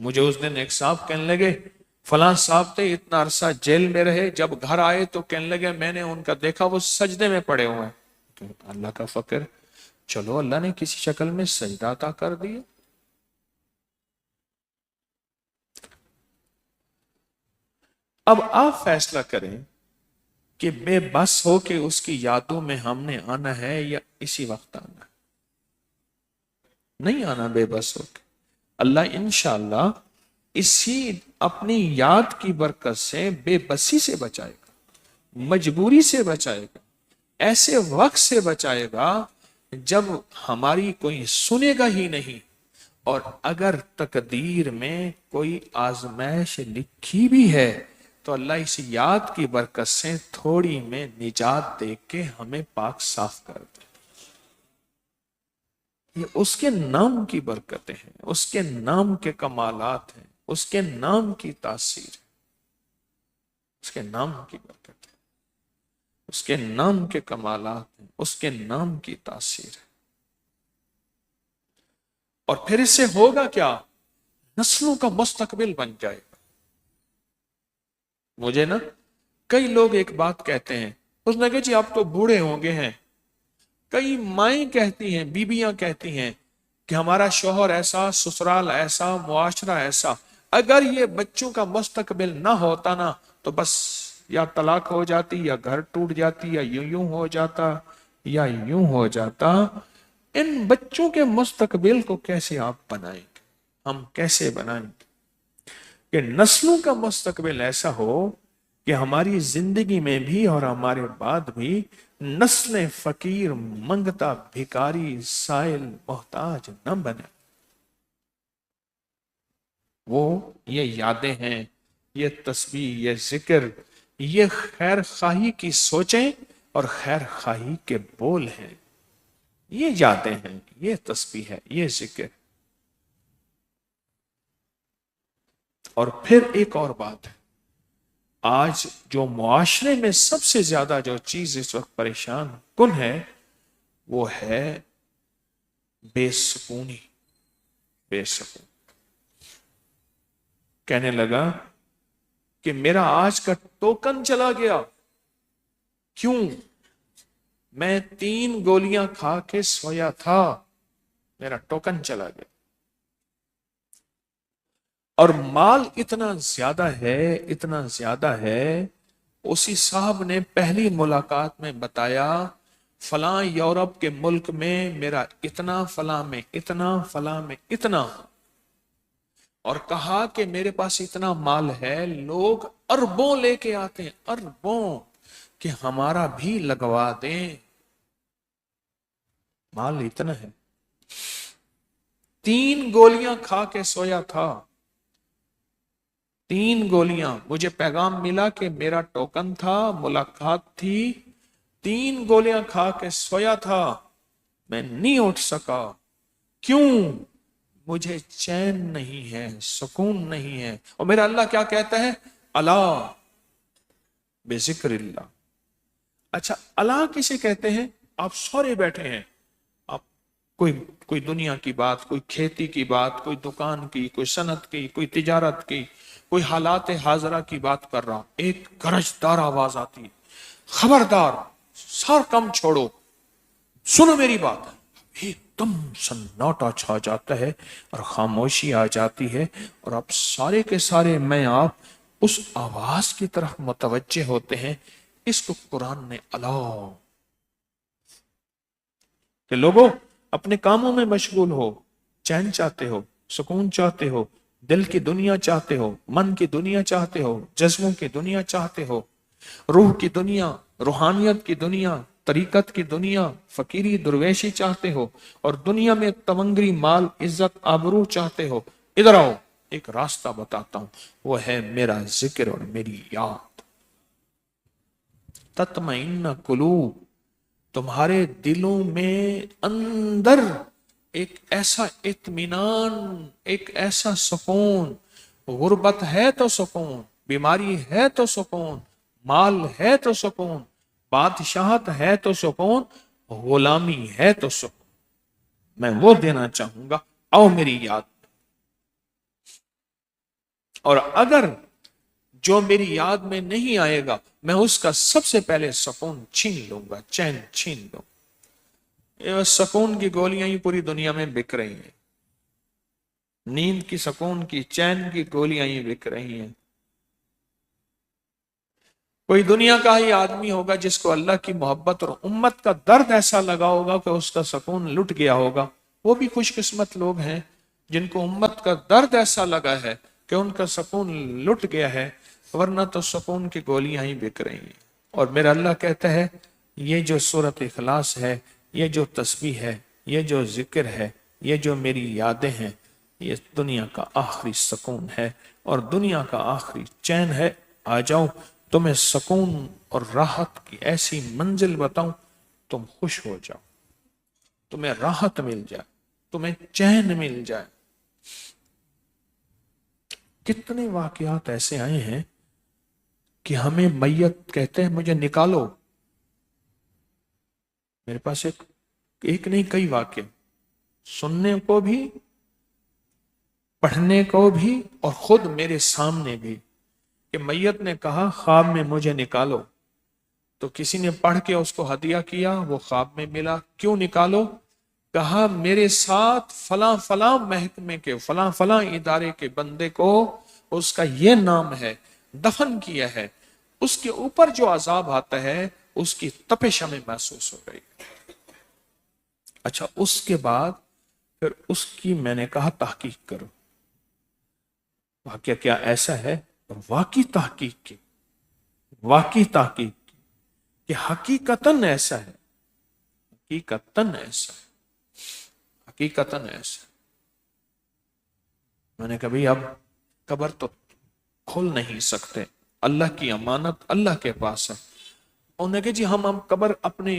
مجھے اس دن ایک صاحب کہنے لگے فلاں صاحب تھے اتنا عرصہ جیل میں رہے، جب گھر آئے تو کہنے لگے میں نے ان کا دیکھا وہ سجدے میں پڑے ہوئے ہیں۔ تو اللہ کا فقر، چلو اللہ نے کسی شکل میں سجدہ عطا کر دیا۔ اب آپ فیصلہ کریں کہ بے بس ہو کے اس کی یادوں میں ہم نے آنا ہے یا اسی وقت آنا ہے۔ نہیں آنا بے بس ہو کے۔ اللہ انشاءاللہ اسی اپنی یاد کی برکت سے بے بسی سے بچائے گا، مجبوری سے بچائے گا، ایسے وقت سے بچائے گا جب ہماری کوئی سنے گا ہی نہیں، اور اگر تقدیر میں کوئی آزمائش لکھی بھی ہے تو اللہ اس یاد کی برکت سے تھوڑی میں نجات دے کے ہمیں پاک صاف کر دے۔ یہ اس کے نام کی برکتیں ہیں، اس کے نام کے کمالات ہیں، اس کے نام کی تاثیر ہے، اس کے نام کی برکت ہے، اس کے نام کے کمالات ہیں، اس کے نام کی تاثیر ہے۔ اور پھر اس سے ہوگا کیا؟ نسلوں کا مستقبل بن جائے گا۔ مجھے نا کئی لوگ ایک بات کہتے ہیں، اس نے کہا جی آپ تو بوڑھے ہوں گے ہیں، کئی مائیں کہتی ہیں، بیبیاں کہتی ہیں کہ ہمارا شوہر ایسا، سسرال ایسا، معاشرہ ایسا، اگر یہ بچوں کا مستقبل نہ ہوتا نا تو بس یا طلاق ہو جاتی، یا گھر ٹوٹ جاتی، یا یوں ہو جاتا، یا یوں ہو جاتا۔ ان بچوں کے مستقبل کو کیسے آپ بنائیں گے؟ ہم کیسے بنائیں گے کہ نسلوں کا مستقبل ایسا ہو کہ ہماری زندگی میں بھی اور ہمارے بعد بھی نسل فقیر، منگتا، بھکاری، سائل، محتاج نہ بنے۔ وہ یہ یادیں ہیں، یہ تسبیح، یہ ذکر، یہ خیر خواہی کی سوچیں اور خیر خواہی کے بول ہیں، یہ یادیں ہیں، یہ تسبیح ہے، یہ ذکر۔ اور پھر ایک اور بات ہے، آج جو معاشرے میں سب سے زیادہ جو چیز اس وقت پریشان کن ہے وہ ہے بے سکونی۔ بے سکون کہنے لگا کہ میرا آج کا ٹوکن چلا گیا، کیوں؟ میں 3 گولیاں کھا کے سویا تھا، میرا ٹوکن چلا گیا۔ اور مال اتنا زیادہ ہے، اتنا زیادہ ہے، اسی صاحب نے پہلی ملاقات میں بتایا فلاں یورپ کے ملک میں میرا اتنا، فلاں میں اتنا، فلاں میں اتنا، اور کہا کہ میرے پاس اتنا مال ہے، لوگ اربوں لے کے آتے ہیں، اربوں، کہ ہمارا بھی لگوا دیں، مال اتنا ہے۔ 3 گولیاں کھا کے سویا تھا، 3 گولیاں، مجھے پیغام ملا کہ میرا ٹوکن تھا، ملاقات تھی، 3 گولیاں کھا کے سویا تھا، میں نہیں اٹھ سکا، کیوں؟ مجھے چین نہیں ہے، سکون نہیں ہے۔ اور میرا اللہ کیا کہتا ہے؟ اللہ بذکر اللہ۔ اچھا اللہ کسے کہتے ہیں؟ آپ سورے بیٹھے ہیں، آپ کوئی دنیا کی بات، کوئی کھیتی کی بات، کوئی دکان کی، کوئی صنعت کی، کوئی تجارت کی، کوئی حالات حاضرہ کی بات کر رہا، ایک گرجدار آواز آتی ہے، خبردار، سار کم چھوڑو، سنو میری بات۔ ایک دم سناٹا چھا جاتا ہے اور خاموشی آ جاتی ہے، اور اب سارے کے سارے میں آپ اس آواز کی طرف متوجہ ہوتے ہیں۔ اس کو قرآن نے اللہ کہ لوگوں اپنے کاموں میں مشغول ہو، چین چاہتے ہو، سکون چاہتے ہو، دل کی دنیا چاہتے ہو، من کی دنیا چاہتے ہو، جذبوں کی دنیا چاہتے ہو، روح کی دنیا، روحانیت کی دنیا، طریقت کی دنیا، فقیری درویشی چاہتے ہو، اور دنیا میں تمنگری، مال، عزت، آبرو چاہتے ہو، ادھر آؤ، ایک راستہ بتاتا ہوں، وہ ہے میرا ذکر اور میری یاد۔ تطمئن قلوب، تمہارے دلوں میں اندر ایک ایسا اطمینان، ایک ایسا سکون، غربت ہے تو سکون، بیماری ہے تو سکون، مال ہے تو سکون، بادشاہت ہے تو سکون، غلامی ہے تو سکون، میں وہ دینا چاہوں گا، آؤ میری یاد۔ اور اگر جو میری یاد میں نہیں آئے گا میں اس کا سب سے پہلے سکون چھین لوں گا، چین چھین لوں گا۔ یہ سکون کی گولیاں ہی پوری دنیا میں بک رہی ہیں، نیند کی، سکون کی، چین کی گولیاں ہی بک رہی ہیں۔ کوئی دنیا کا ہی آدمی ہوگا جس کو اللہ کی محبت اور امت کا درد ایسا لگا ہوگا کہ اس کا سکون لٹ گیا ہوگا، وہ بھی خوش قسمت لوگ ہیں جن کو امت کا درد ایسا لگا ہے کہ ان کا سکون لٹ گیا ہے، ورنہ تو سکون کی گولیاں ہی بک رہی ہیں۔ اور میرا اللہ کہتا ہے یہ جو سورۃ اخلاص ہے، یہ جو تسبیح ہے، یہ جو ذکر ہے، یہ جو میری یادیں ہیں، یہ دنیا کا آخری سکون ہے اور دنیا کا آخری چین ہے۔ آ جاؤ تمہیں سکون اور راحت کی ایسی منزل بتاؤں، تم خوش ہو جاؤ، تمہیں راحت مل جائے، تمہیں چین مل جائے۔ کتنے واقعات ایسے آئے ہیں کہ ہمیں میت کہتے ہیں مجھے نکالو۔ میرے پاس ایک نہیں کئی واقع سننے کو بھی، پڑھنے کو بھی، اور خود میرے سامنے بھی، کہ میت نے کہا خواب میں مجھے نکالو، تو کسی نے پڑھ کے اس کو ہدیہ کیا، وہ خواب میں ملا۔ کیوں نکالو؟ کہا میرے ساتھ فلاں فلاں محکمے کے فلاں فلاں ادارے کے بندے کو اس کا یہ نام ہے، دفن کیا ہے، اس کے اوپر جو عذاب آتا ہے اس کی تپش ہمیں محسوس ہو گئی۔ اچھا، اس کے بعد پھر اس کی میں نے کہا تحقیق کرو، واقعہ کیا ایسا ہے؟ اور واقعی تحقیق کی، واقعی تحقیق کی کہ حقیقتاً ایسا ہے، حقیقتاً ایسا ہے، حقیقتاً ایسا ہے۔ میں نے کہا بھئی اب قبر تو کھول نہیں سکتے، اللہ کی امانت اللہ کے پاس ہے۔ انہوں نے کہا جی ہم قبر اپنے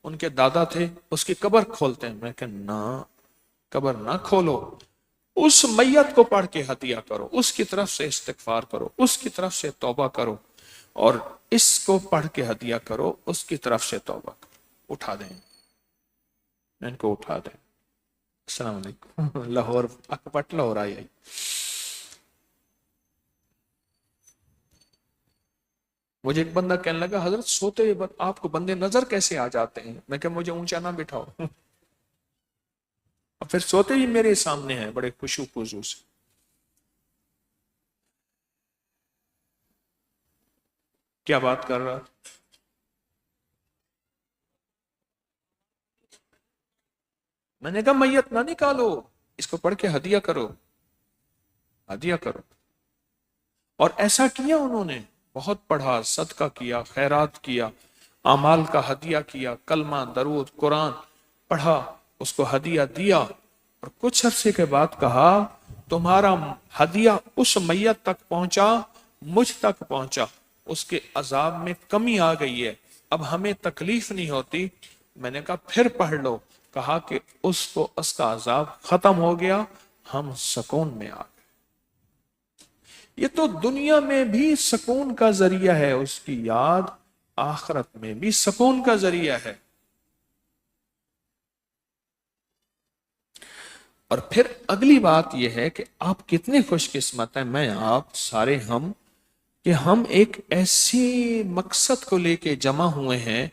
ان کے دادا تھے اس کی قبر کھولتے ہیں۔ میں کہا نہ، قبر نہ کھولو، اس میت کو پڑھ کے ہدیہ کرو، اس کی طرف سے استغفار کرو، اس کی طرف سے توبہ کرو، اور اس کو پڑھ کے ہدیہ کرو، اس کی طرف سے توبہ کرو۔ اٹھا دیں، ان کو اٹھا دیں۔ السلام علیکم۔ لاہور اکپٹ لاہور آئی۔ مجھے ایک بندہ کہنے لگا حضرت سوتے ہوئے آپ کو بندے نظر کیسے آ جاتے ہیں؟ میں کہ مجھے اونچا نہ بٹھاؤ۔ اور پھر سوتے ہی میرے سامنے ہیں بڑے خشوع خضوع سے۔ کیا بات کر رہا؟ میں نے کہا میت نہ نکالو، اس کو پڑھ کے ہدیہ کرو، ہدیہ کرو۔ اور ایسا کیا انہوں نے، بہت پڑھا، صدقہ کیا، خیرات کیا، اعمال کا ہدیہ کیا، کلمہ، درود، قرآن پڑھا، اس کو ہدیہ دیا، اور کچھ عرصے کے بعد کہا تمہارا ہدیہ اس میت تک پہنچا، مجھ تک پہنچا، اس کے عذاب میں کمی آ گئی ہے، اب ہمیں تکلیف نہیں ہوتی۔ میں نے کہا پھر پڑھ لو۔ کہا کہ اس کو اس کا عذاب ختم ہو گیا، ہم سکون میں آ گئے۔ یہ تو دنیا میں بھی سکون کا ذریعہ ہے، اس کی یاد آخرت میں بھی سکون کا ذریعہ ہے۔ اور پھر اگلی بات یہ ہے کہ آپ کتنے خوش قسمت ہیں، میں آپ سارے ہم، کہ ہم ایک ایسی مقصد کو لے کے جمع ہوئے ہیں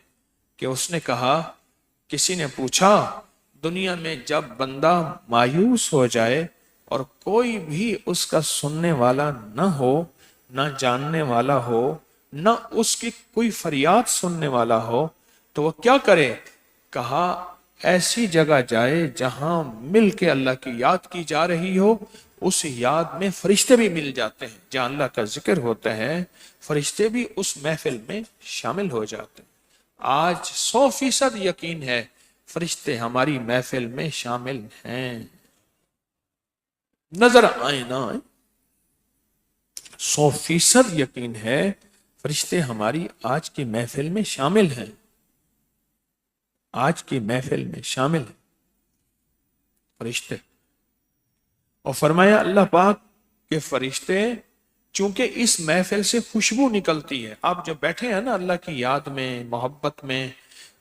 کہ اس نے کہا، کسی نے پوچھا دنیا میں جب بندہ مایوس ہو جائے اور کوئی بھی اس کا سننے والا نہ ہو، نہ جاننے والا ہو، نہ اس کی کوئی فریاد سننے والا ہو، تو وہ کیا کرے؟ کہا ایسی جگہ جائے جہاں مل کے اللہ کی یاد کی جا رہی ہو، اس یاد میں فرشتے بھی مل جاتے ہیں، جہاں اللہ کا ذکر ہوتا ہے فرشتے بھی اس محفل میں شامل ہو جاتے ہیں۔ آج 100% یقین ہے فرشتے ہماری محفل میں شامل ہیں، نظر آئے نہ آئے، 100% یقین ہے فرشتے ہماری آج کی محفل میں شامل ہیں، آج کی محفل میں شامل ہیں فرشتے۔ اور فرمایا اللہ پاک کہ فرشتے چونکہ اس محفل سے خوشبو نکلتی ہے، آپ جو بیٹھے ہیں نا اللہ کی یاد میں، محبت میں،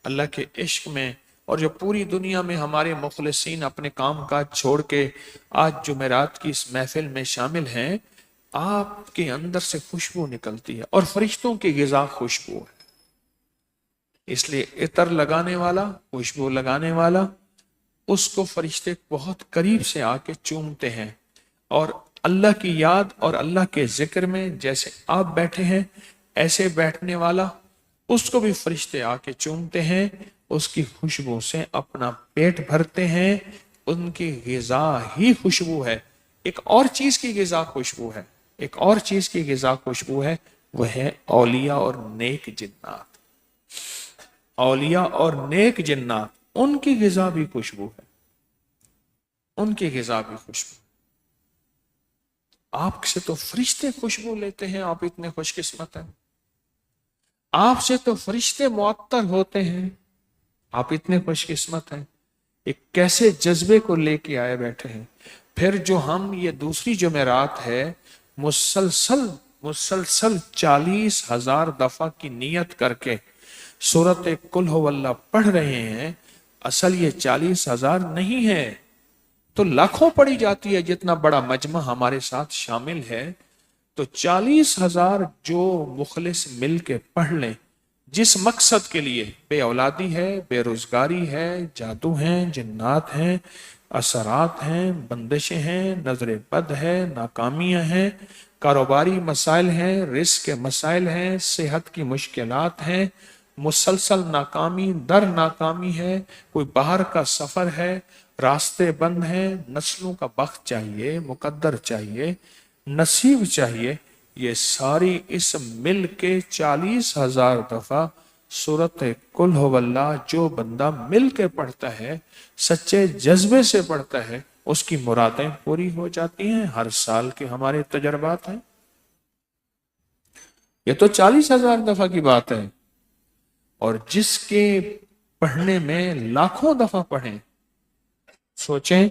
اللہ کے عشق میں، اور جو پوری دنیا میں ہمارے مخلصین اپنے کام کاج چھوڑ کے آج جمعرات کی اس محفل میں شامل ہیں، آپ کے اندر سے خوشبو نکلتی ہے، اور فرشتوں کی غذا خوشبو ہے، اس لیے عطر لگانے والا، خوشبو لگانے والا، اس کو فرشتے بہت قریب سے آ کے چومتے ہیں، اور اللہ کی یاد اور اللہ کے ذکر میں جیسے آپ بیٹھے ہیں ایسے بیٹھنے والا، اس کو بھی فرشتے آ کے چومتے ہیں، اس کی خوشبو سے اپنا پیٹ بھرتے ہیں، ان کی غذا ہی خوشبو ہے۔ ایک اور چیز کی غذا خوشبو ہے، ایک اور چیز کی غذا خوشبو ہے، وہ ہے اولیاء اور نیک جنات۔ اولیاء اور نیک جنات، ان کی غذا بھی خوشبو ہے، ان کی غذا بھی خوشبو۔ آپ سے تو فرشتے خوشبو لیتے ہیں، آپ اتنے خوش قسمت ہیں۔ آپ سے تو فرشتے معطر ہوتے ہیں، آپ اتنے خوش قسمت ہیں۔ ایک کیسے جذبے کو لے کے آئے بیٹھے ہیں۔ پھر جو ہم یہ دوسری جمعرات ہے مسلسل 40,000 دفعہ کی نیت کر کے سورت قل ہو اللہ پڑھ رہے ہیں، اصل یہ 40,000 نہیں ہے تو لاکھوں پڑھی جاتی ہے، جتنا بڑا مجمع ہمارے ساتھ شامل ہے، تو 40,000 جو مخلص مل کے پڑھ لیں، جس مقصد کے لیے، بے اولادی ہے، بے روزگاری ہے، جادو ہیں، جنات ہیں، اثرات ہیں، بندشیں ہیں، نظر بد ہے، ناکامیاں ہیں، کاروباری مسائل ہیں، رزق کے مسائل ہیں، صحت کی مشکلات ہیں، مسلسل ناکامی در ناکامی ہے، کوئی باہر کا سفر ہے، راستے بند ہیں، نسلوں کا بخت چاہیے، مقدر چاہیے، نصیب چاہیے، یہ ساری اس مل کے 40,000 دفعہ سورت قل ہو اللہ جو بندہ مل کے پڑھتا ہے، سچے جذبے سے پڑھتا ہے، اس کی مرادیں پوری ہو جاتی ہیں۔ ہر سال کے ہمارے تجربات ہیں، یہ تو 40,000 دفعہ کی بات ہے، اور جس کے پڑھنے میں لاکھوں دفعہ پڑھیں، سوچیں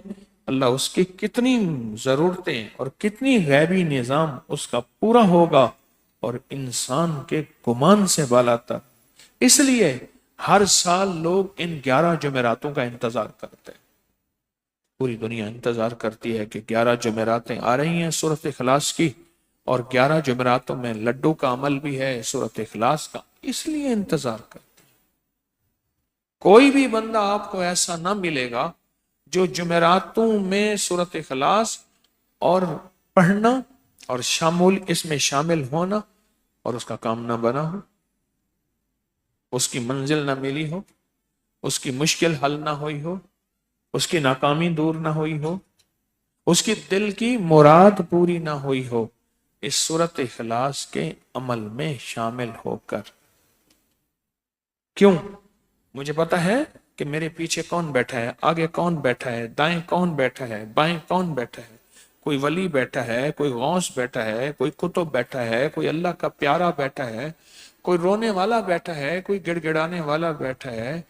اللہ اس کی کتنی ضرورتیں اور کتنی غیبی نظام اس کا پورا ہوگا، اور انسان کے گمان سے بالا تر۔ اس لیے ہر سال لوگ ان 11 جمعراتوں کا انتظار کرتے ہیں، پوری دنیا انتظار کرتی ہے کہ 11 جمعراتیں آ رہی ہیں سورت اخلاص کی، اور 11 جمعراتوں میں لڈو کا عمل بھی ہے سورت اخلاص کا، اس لیے انتظار کرتے ہیں۔ کوئی بھی بندہ آپ کو ایسا نہ ملے گا جو جمعراتوں میں سورت اخلاص اور پڑھنا اور اس میں شامل ہونا اور اس کا کام نہ بنا ہو، اس کی منزل نہ ملی ہو، اس کی مشکل حل نہ ہوئی ہو، اس کی ناکامی دور نہ ہوئی ہو، اس کی دل کی مراد پوری نہ ہوئی ہو، اس سورت اخلاص کے عمل میں شامل ہو کر۔ کیوں؟ مجھے پتا ہے کہ میرے پیچھے کون بیٹھا ہے، آگے کون بیٹھا ہے، دائیں کون بیٹھا ہے، بائیں کون بیٹھا ہے، کوئی ولی بیٹھا ہے، کوئی غوث بیٹھا ہے، کوئی کتب بیٹھا ہے، کوئی اللہ کا پیارا بیٹھا ہے، کوئی رونے والا بیٹھا ہے، کوئی گڑ گڑانے والا بیٹھا ہے،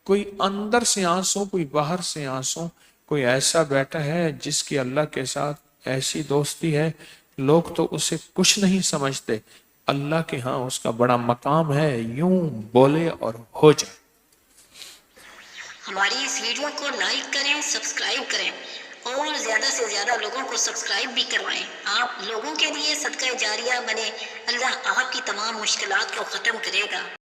کوئی اندر سے آنسو، کوئی باہر سے آنسو، کوئی ایسا بیٹھا ہے جس کی اللہ کے ساتھ ایسی دوستی ہے لوگ تو اسے کچھ نہیں سمجھتے، اللہ کے ہاں اس کا بڑا مقام ہے، یوں بولے اور ہو جائے۔ ہماری اس ویڈیو کو لائک کریں، سبسکرائب کریں اور زیادہ سے زیادہ لوگوں کو سبسکرائب بھی کروائیں۔ آپ لوگوں کے لیے صدقہ جاریہ بنے، اللہ آپ کی تمام مشکلات کو ختم کرے گا۔